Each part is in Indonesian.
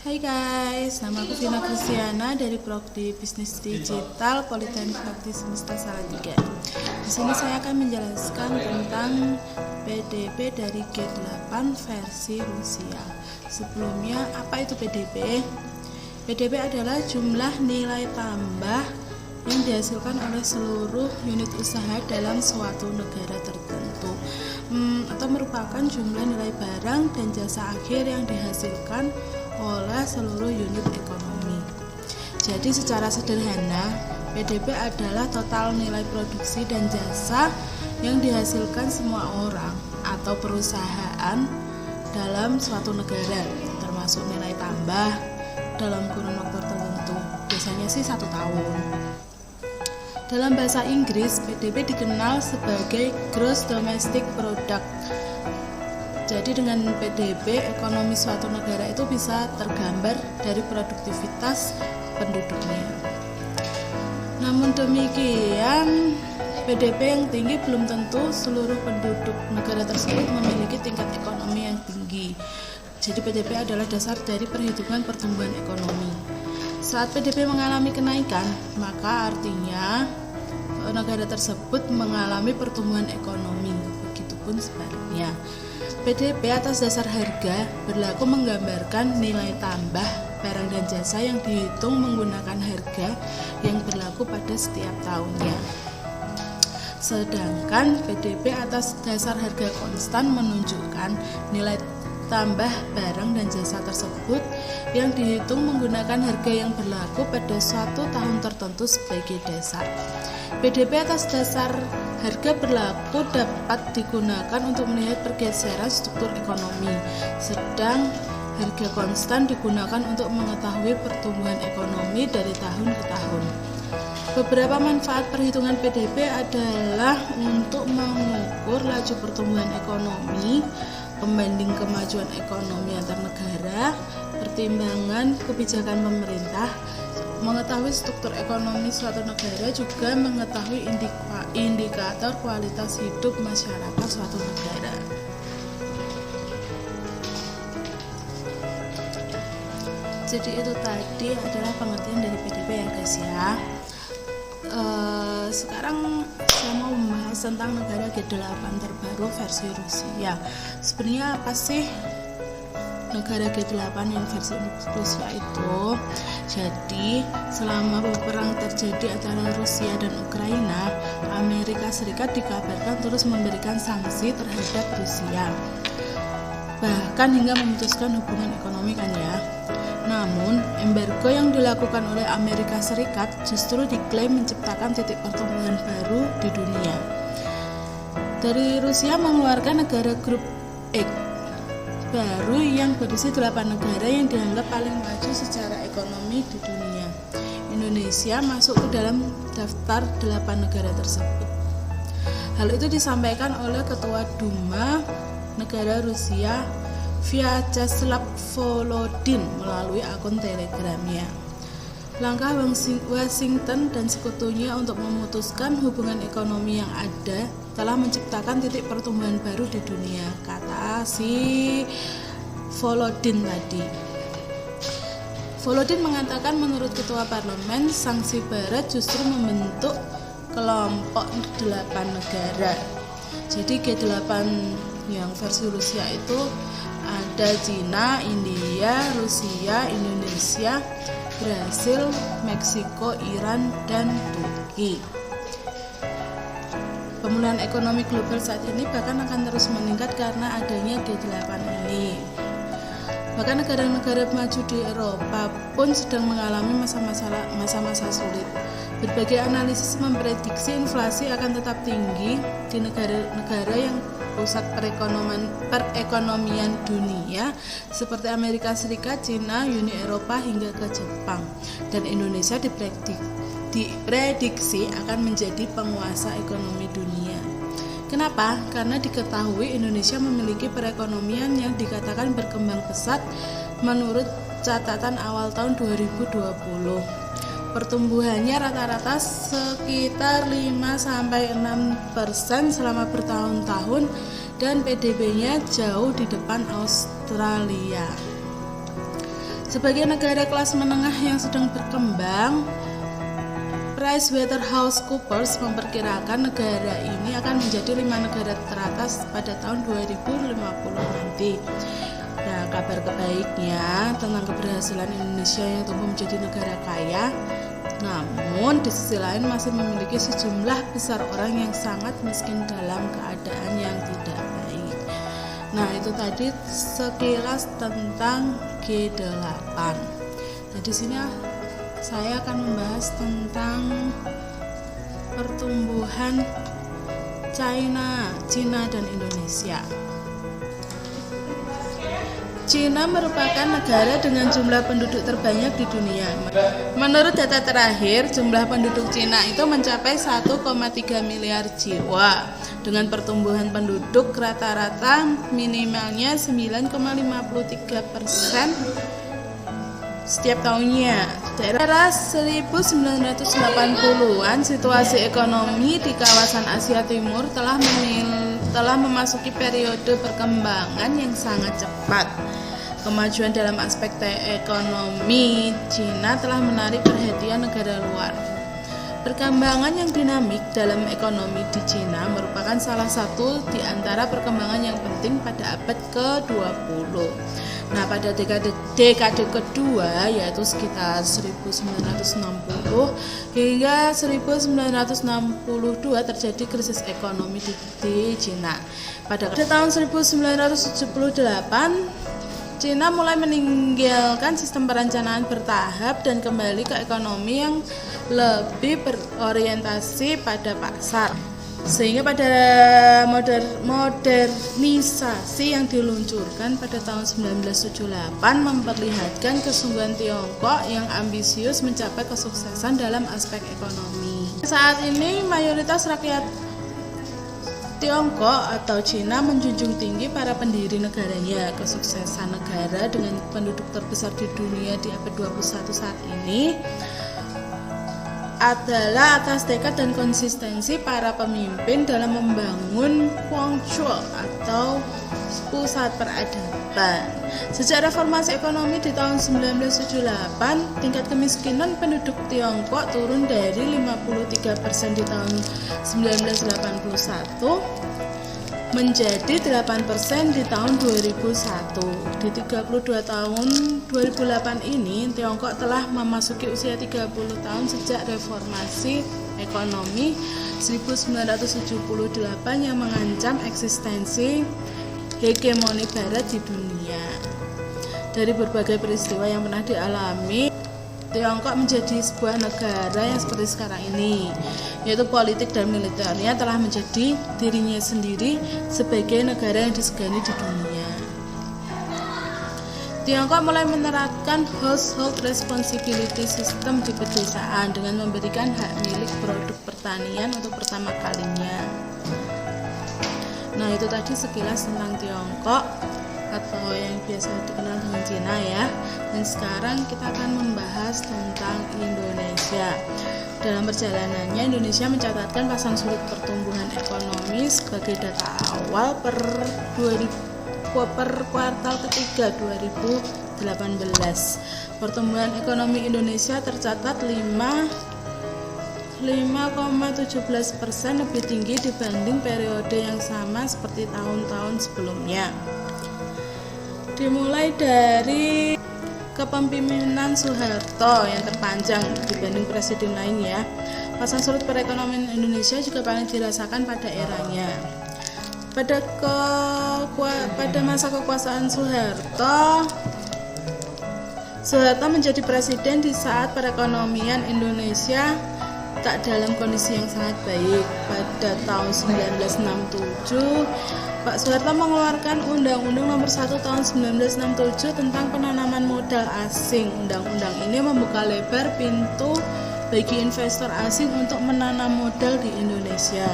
Hai guys, nama aku Vina Kristiana dari Prodi Bisnis Digital Politeknik Bakti Semesta Salatiga. Di sini saya akan menjelaskan tentang PDB dari G8 versi Rusia. Sebelumnya, apa itu PDB? PDB adalah jumlah nilai tambah yang dihasilkan oleh seluruh unit usaha dalam suatu negara tertentu, atau merupakan jumlah nilai barang dan jasa akhir yang dihasilkan oleh seluruh unit ekonomi. Jadi secara sederhana, PDB adalah total nilai produksi dan jasa yang dihasilkan semua orang atau perusahaan dalam suatu negara, termasuk nilai tambah dalam kurun waktu tertentu. Biasanya sih 1 tahun. Dalam bahasa Inggris, PDB dikenal sebagai Gross Domestic Product. Jadi dengan PDB, ekonomi suatu negara itu bisa tergambar dari produktivitas penduduknya. Namun demikian, PDB yang tinggi belum tentu seluruh penduduk negara tersebut memiliki tingkat ekonomi yang tinggi. Jadi PDB adalah dasar dari perhitungan pertumbuhan ekonomi. Saat PDB mengalami kenaikan, maka artinya negara tersebut mengalami pertumbuhan ekonomi. Begitupun sebaliknya. PDB atas dasar harga berlaku menggambarkan nilai tambah barang dan jasa yang dihitung menggunakan harga yang berlaku pada setiap tahunnya. Sedangkan PDB atas dasar harga konstan menunjukkan nilai tambah barang dan jasa tersebut yang dihitung menggunakan harga yang berlaku pada suatu tahun tertentu sebagai dasar. PDB atas dasar harga berlaku dapat digunakan untuk melihat pergeseran struktur ekonomi, sedang harga konstan digunakan untuk mengetahui pertumbuhan ekonomi dari tahun ke tahun. Beberapa manfaat perhitungan PDB adalah untuk mengukur laju pertumbuhan ekonomi, pembanding kemajuan ekonomi antar negara, pertimbangan kebijakan pemerintah, mengetahui struktur ekonomi suatu negara, juga mengetahui indikator kualitas hidup masyarakat suatu negara. Jadi itu tadi adalah pengertian dari PDB ya guys ya. Sekarang saya mau membahas tentang negara G8 terbaru versi Rusia. Sebenarnya apa sih negara G8 yang versi Rusia itu? Jadi selama perang terjadi antara Rusia dan Ukraina, Amerika Serikat dikabarkan terus memberikan sanksi terhadap Rusia, bahkan hingga memutuskan hubungan ekonomi kan ya. Namun, embargo yang dilakukan oleh Amerika Serikat justru diklaim menciptakan titik pertumbuhan baru di dunia. Dari Rusia mengeluarkan negara grup X baru yang berisi 8 negara yang dianggap paling maju secara ekonomi di dunia. Indonesia masuk ke dalam daftar 8 negara tersebut. Hal itu disampaikan oleh Ketua Duma negara Rusia Vyacheslav Volodin melalui akun Telegramnya. Langkah Washington dan sekutunya untuk memutuskan hubungan ekonomi yang ada telah menciptakan titik pertumbuhan baru di dunia, kata si Volodin tadi. Volodin mengatakan menurut Ketua Parlemen, sanksi Barat justru membentuk kelompok 8 negara. Jadi G8 yang versi Rusia itu ada Cina, India, Rusia, Indonesia, Brasil, Meksiko, Iran, dan Turki. Pemulihan ekonomi global saat ini bahkan akan terus meningkat karena adanya G8 ini. Bahkan negara-negara maju di Eropa pun sedang mengalami masa-masa sulit. Berbagai analisis memprediksi inflasi akan tetap tinggi di negara-negara yang pusat perekonomian dunia seperti Amerika Serikat, Cina, Uni Eropa hingga ke Jepang. Dan Indonesia diprediksi akan menjadi penguasa ekonomi dunia. Kenapa? Karena diketahui Indonesia memiliki perekonomian yang dikatakan berkembang pesat menurut catatan awal tahun 2020. Pertumbuhannya rata-rata sekitar 5-6% selama bertahun-tahun dan PDB-nya jauh di depan Australia. Sebagai negara kelas menengah yang sedang berkembang, PricewaterhouseCoopers memperkirakan negara ini akan menjadi 5 negara teratas pada tahun 2050 nanti. Nah, kabar kebaiknya tentang keberhasilan Indonesia yang tumbuh menjadi negara kaya, namun di sisi lain masih memiliki sejumlah besar orang yang sangat miskin dalam keadaan yang tidak baik. Nah, itu tadi sekilas tentang G8. Nah, di sini saya akan membahas tentang pertumbuhan Cina dan Indonesia. Cina merupakan negara dengan jumlah penduduk terbanyak di dunia. Menurut data terakhir, jumlah penduduk Cina itu mencapai 1,3 miliar jiwa dengan pertumbuhan penduduk rata-rata minimalnya 9,53% setiap tahunnya. Daerah 1980-an, situasi ekonomi di kawasan Asia Timur telah memasuki periode perkembangan yang sangat cepat. Kemajuan dalam aspek ekonomi Cina telah menarik perhatian negara luar. Perkembangan yang dinamik dalam ekonomi di Cina merupakan salah satu di antara perkembangan yang penting pada abad ke-20. Nah, pada dekade kedua, yaitu sekitar 1960 hingga 1962 terjadi krisis ekonomi di Cina. Pada tahun 1978, Cina mulai meninggalkan sistem perencanaan bertahap dan kembali ke ekonomi yang lebih berorientasi pada pasar. Sehingga pada modernisasi yang diluncurkan pada tahun 1978 memperlihatkan kesungguhan Tiongkok yang ambisius mencapai kesuksesan dalam aspek ekonomi. Saat ini mayoritas rakyat Tiongkok atau Cina menjunjung tinggi para pendiri negaranya. Kesuksesan negara dengan penduduk terbesar di dunia di abad 21 saat ini adalah atas tekad dan konsistensi para pemimpin dalam membangun Guangzhou atau pusat peradaban. Sejak reformasi ekonomi di tahun 1978, tingkat kemiskinan penduduk Tiongkok turun dari 53% di tahun 1981 menjadi 8% di tahun 2001. Di 32 tahun 2008 ini, Tiongkok telah memasuki usia 30 tahun sejak reformasi ekonomi 1978 yang mengancam eksistensi hegemoni barat di dunia. Dari berbagai peristiwa yang pernah dialami, Tiongkok menjadi sebuah negara yang seperti sekarang ini, yaitu politik dan militernya telah menjadi dirinya sendiri sebagai negara yang disegani di dunia. Tiongkok mulai menerapkan household responsibility system di pedesaan dengan memberikan hak milik produk pertanian untuk pertama kalinya. Nah, itu tadi sekilas tentang Tiongkok atau yang biasa dikenal dengan Cina ya. Dan sekarang kita akan membahas tentang Indonesia. Dalam perjalanannya, Indonesia mencatatkan pasang surut pertumbuhan ekonomi sebagai data awal per kuartal ketiga 2018. Pertumbuhan ekonomi Indonesia tercatat 5,17% lebih tinggi dibanding periode yang sama seperti tahun-tahun sebelumnya. Dimulai dari kepemimpinan Soeharto yang terpanjang dibanding presiden lain ya. Pasang surut perekonomian Indonesia juga paling dirasakan pada eranya. Pada masa kekuasaan Soeharto menjadi presiden di saat perekonomian Indonesia tak dalam kondisi yang sangat baik. Pada tahun 1967, Pak Soeharto mengeluarkan Undang-Undang Nomor 1 Tahun 1967 tentang penanaman modal asing. Undang-undang ini membuka lebar pintu bagi investor asing untuk menanam modal di Indonesia.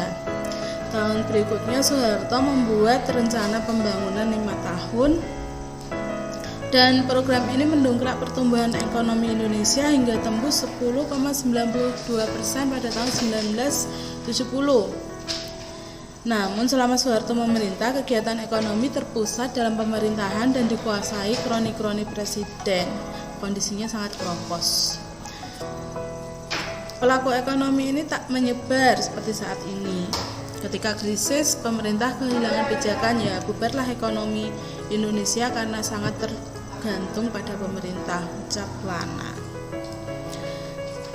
Tahun berikutnya Soeharto membuat rencana pembangunan 5 tahun dan program ini mendongkrak pertumbuhan ekonomi Indonesia hingga tembus 10,92% pada tahun 1970. Namun selama Soeharto memerintah, kegiatan ekonomi terpusat dalam pemerintahan dan dikuasai kroni-kroni presiden. Kondisinya sangat keropos. Pelaku ekonomi ini tak menyebar seperti saat ini. Ketika krisis, pemerintah kehilangan pijakan, ya bubarlah ekonomi Indonesia karena sangat tergantung pada pemerintah. Ucap Lana.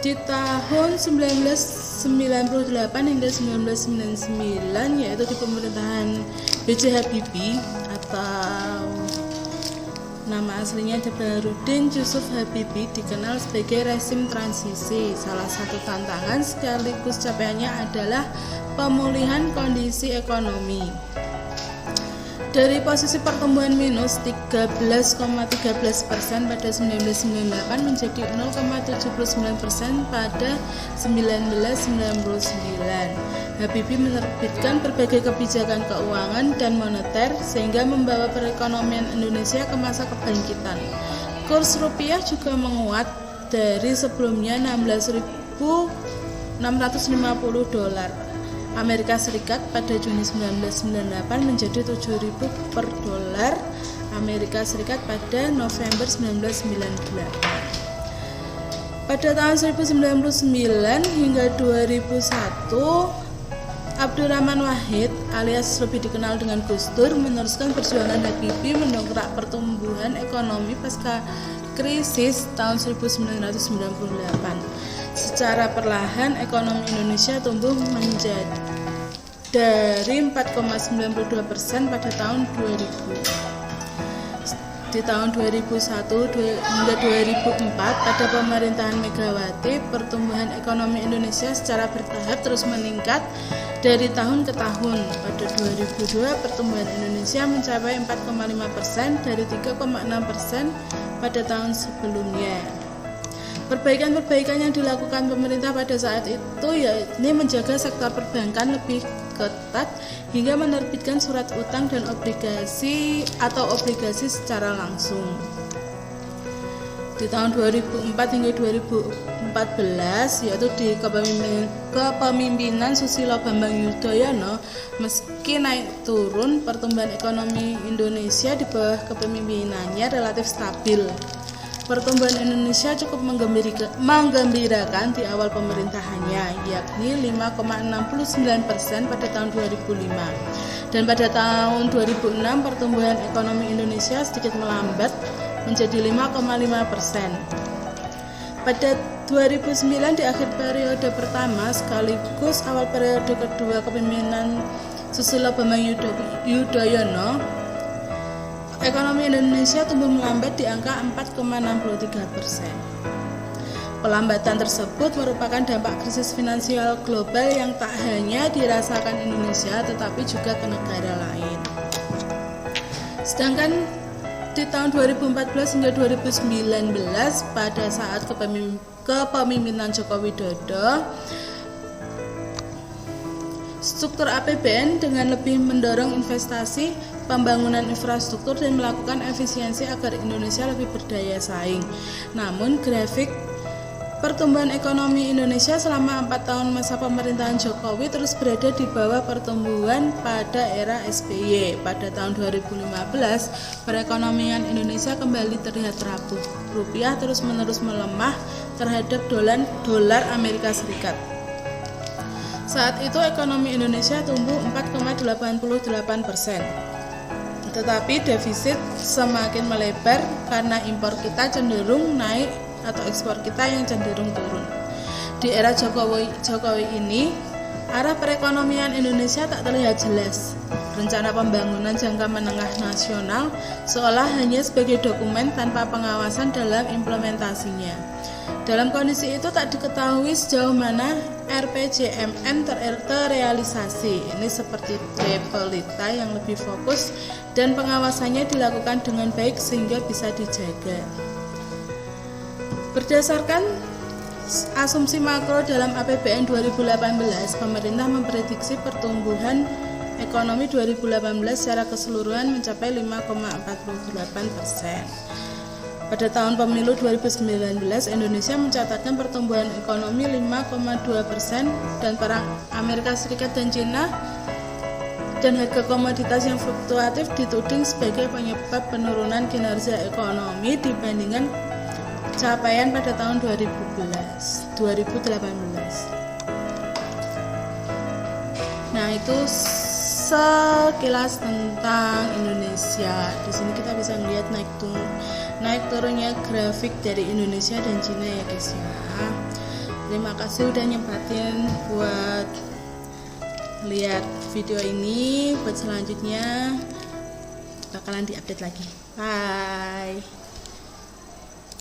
Di tahun 1998 hingga 1999, yaitu di pemerintahan B.J. Habibie atau nama aslinya Jabaruddin Yusuf Habibie, dikenal sebagai rezim transisi. Salah satu tantangan sekaligus capaiannya adalah pemulihan kondisi ekonomi. Dari posisi pertumbuhan minus 13,13% pada 1998 menjadi 0,79% pada 1999. Habibie menerbitkan berbagai kebijakan keuangan dan moneter sehingga membawa perekonomian Indonesia ke masa kebangkitan. Kurs rupiah juga menguat dari sebelumnya 16.650 dolar Amerika Serikat pada Juni 1998 menjadi 7.000 per dolar Amerika Serikat pada November 1998. Pada tahun 1999 hingga 2001, Abdurrahman Wahid alias lebih dikenal dengan Gus Dur meneruskan perjuangan Habibie mendongkrak pertumbuhan ekonomi pasca krisis tahun 1998. Secara perlahan ekonomi Indonesia tumbuh menjadi dari 4,92% pada tahun 2000. Di tahun 2001 hingga 2004 pada pemerintahan Megawati, pertumbuhan ekonomi Indonesia secara bertahap terus meningkat dari tahun ke tahun. Pada 2002 pertumbuhan Indonesia mencapai 4,5% dari 3,6% pada tahun sebelumnya. Perbaikan-perbaikan yang dilakukan pemerintah pada saat itu yakni menjaga sektor perbankan lebih ketat hingga menerbitkan surat utang dan obligasi secara langsung. Di tahun 2004 hingga 2014 yaitu di kepemimpinan Susilo Bambang Yudhoyono, meski naik turun, pertumbuhan ekonomi Indonesia di bawah kepemimpinannya relatif stabil. Pertumbuhan Indonesia cukup menggembirakan di awal pemerintahannya, yakni 5,69% pada tahun 2005. Dan pada tahun 2006 pertumbuhan ekonomi Indonesia sedikit melambat menjadi 5,5%. Pada 2009 di akhir periode pertama sekaligus awal periode kedua kepemimpinan Susilo Bambang Yudhoyono, ekonomi Indonesia tumbuh melambat di angka 4,63%. Pelambatan tersebut merupakan dampak krisis finansial global yang tak hanya dirasakan Indonesia tetapi juga ke negara lain. Sedangkan di tahun 2014 hingga 2019 pada saat kepemimpinan Joko Widodo, struktur APBN dengan lebih mendorong investasi, pembangunan infrastruktur dan melakukan efisiensi agar Indonesia lebih berdaya saing. Namun grafik pertumbuhan ekonomi Indonesia selama 4 tahun masa pemerintahan Jokowi terus berada di bawah pertumbuhan pada era SBY. Pada tahun 2015, perekonomian Indonesia kembali terlihat rapuh. Rupiah terus-menerus melemah terhadap dolar Amerika Serikat. Saat itu ekonomi Indonesia tumbuh 4,88%. Tetapi defisit semakin melebar karena impor kita cenderung naik atau ekspor kita yang cenderung turun. Di era Jokowi ini, arah perekonomian Indonesia tak terlihat jelas. Rencana pembangunan jangka menengah nasional seolah hanya sebagai dokumen tanpa pengawasan dalam implementasinya. Dalam kondisi itu tak diketahui sejauh mana RPJMN terrealisasi. Ini seperti Depolita yang lebih fokus dan pengawasannya dilakukan dengan baik sehingga bisa dijaga. Berdasarkan asumsi makro dalam APBN 2018, pemerintah memprediksi pertumbuhan ekonomi 2018 secara keseluruhan mencapai 5,48%. Pada tahun pemilu 2019, Indonesia mencatatkan pertumbuhan ekonomi 5,2% dan perang Amerika Serikat dan Cina dan harga komoditas yang fluktuatif dituding sebagai penyebab penurunan kinerja ekonomi dibandingkan capaian pada tahun 2018. Nah, itu sekilas tentang Indonesia. Di sini kita bisa melihat naik turunnya grafik dari Indonesia dan Cina ya guys ya. Terima kasih udah nyempatin buat lihat video ini. Buat selanjutnya bakalan diupdate lagi. Bye.